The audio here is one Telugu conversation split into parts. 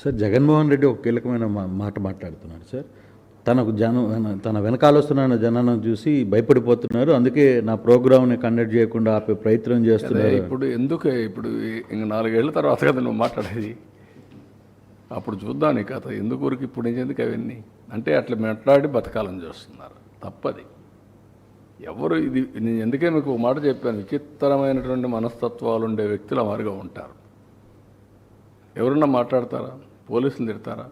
సార్ జగన్మోహన్ రెడ్డి ఒక కీలకమైన మాట మాట్లాడుతున్నాడు సార్. తన వెనకాల వస్తున్న జనాన్ని చూసి భయపడిపోతున్నారు, అందుకే నా ప్రోగ్రామ్ని కండక్ట్ చేయకుండా ఆపే ప్రయత్నం చేస్తున్నారు. ఇప్పుడు ఇంక 4 ఏళ్ల తర్వాత కదా నువ్వు మాట్లాడేది, అప్పుడు చూద్దాం నీ కథ. ఎందుకు ఊరికి ఇప్పుడు నుంచి ఎందుకు అవన్నీ అంటే అట్లా మాట్లాడి బతకాలని చూస్తున్నారు, తప్పది. ఎవరు ఇది నేను ఎందుకే మీకు ఒక మాట చెప్పాను, విచిత్రమైనటువంటి మనస్తత్వాలు ఉండే వ్యక్తులు అమరుగా ఉంటారు. ఎవరన్నా మాట్లాడతారా? పోలీసులు తిడతారా?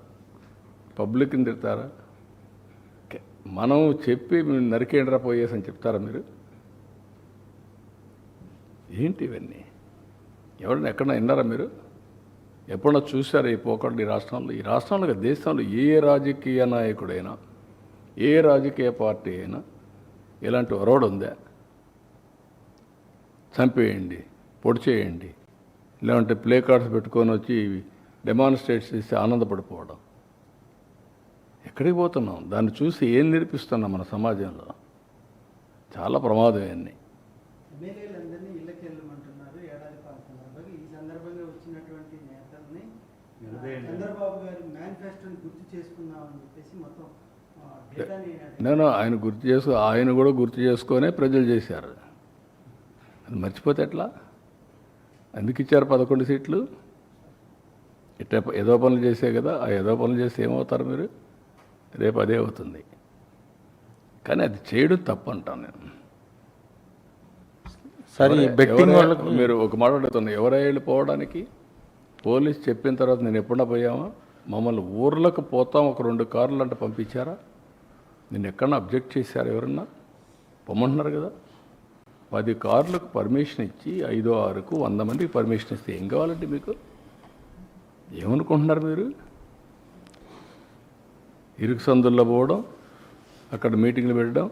పబ్లిక్ని తిడతారా? మనం చెప్పి నరికేండ్రా పోయేసి అని చెప్తారా మీరు? ఏంటి ఇవన్నీ? ఎవరైనా ఎక్కడన్నా విన్నారా మీరు? ఎప్పుడన్నా చూసారా ఈ పోకళ్ళు ఈ రాష్ట్రంలో? ఈ రాష్ట్రంలో దేశంలో ఏ రాజకీయ నాయకుడైనా, ఏ రాజకీయ పార్టీ అయినా ఇలాంటి ఒరవడు ఉందా? చంపేయండి, పొడి చేయండి, లేదంటే ప్లే కార్డ్స్ పెట్టుకొని వచ్చి డెమాన్స్ట్రేట్ చేసి ఆనందపడిపోవడం. ఎక్కడికి పోతున్నాం? దాన్ని చూసి ఏం నేర్పిస్తున్నాం మన సమాజంలో? చాలా ప్రమాదం ఇవన్నీ. ఎమ్మెల్యేలందరినీ ఇళ్ళకి వెళ్ళమంటున్నారు ఏడాది పాలన సందర్భంగా. ఈ సందర్భంగా వచ్చినటువంటి నేతల్ని చంద్రబాబు గారి మేనిఫెస్టోని గుర్తు చేసుకుందామని చెప్పేసి మొత్తం నేను ఆయన కూడా గుర్తు చేసుకొనే ప్రజలు చేశారు. అది మర్చిపోతే ఎట్లా? ఎందుకు ఇచ్చారు 11 సీట్లు? ఇట్లా ఏదో పనులు చేసే కదా. ఆ ఏదో పనులు చేస్తే ఏమవుతారు మీరు? రేపు అదే అవుతుంది. కానీ అది చేయడం తప్పు అంటాను నేను. సరే, మీరు ఒక మాట అడుగుతున్నా, ఎవరై వెళ్ళిపోవడానికి? పోలీస్ చెప్పిన తర్వాత నేను ఎప్పుడన్నా పోయామా? మమ్మల్ని ఊర్లకు పోతాం ఒక 2 కార్లు అంటే పంపించారా? నేను ఎక్కడన్నా అబ్జెక్ట్ చేశారు? ఎవరన్నా పొమ్మంటున్నారు కదా. 10 కార్లకు పర్మిషన్ ఇచ్చి 5, 6కు 100 మందికి పర్మిషన్ ఇస్తే ఏం కావాలంటే మీకు? ఏమనుకుంటున్నారు మీరు? ఇరుకు సందుల్లో పోవడం, అక్కడ మీటింగ్లు పెట్టడం,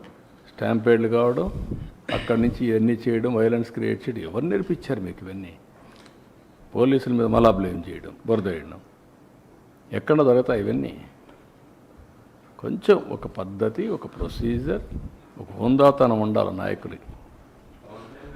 స్టాంపేడ్లు కావడం, అక్కడి నుంచి ఇవన్నీ చేయడం, వైలెన్స్ క్రియేట్ చేయడం. ఎవరు నేర్పించారు మీకు ఇవన్నీ? పోలీసుల మీద మళ్ళా బ్లేమ్ చేయడం, బురద వేయడం. ఎక్కడ దొరుకుతాయి ఇవన్నీ? కొంచెం ఒక పద్ధతి, ఒక ప్రొసీజర్, ఒక హుందాతనం ఉండాలి నాయకులకి.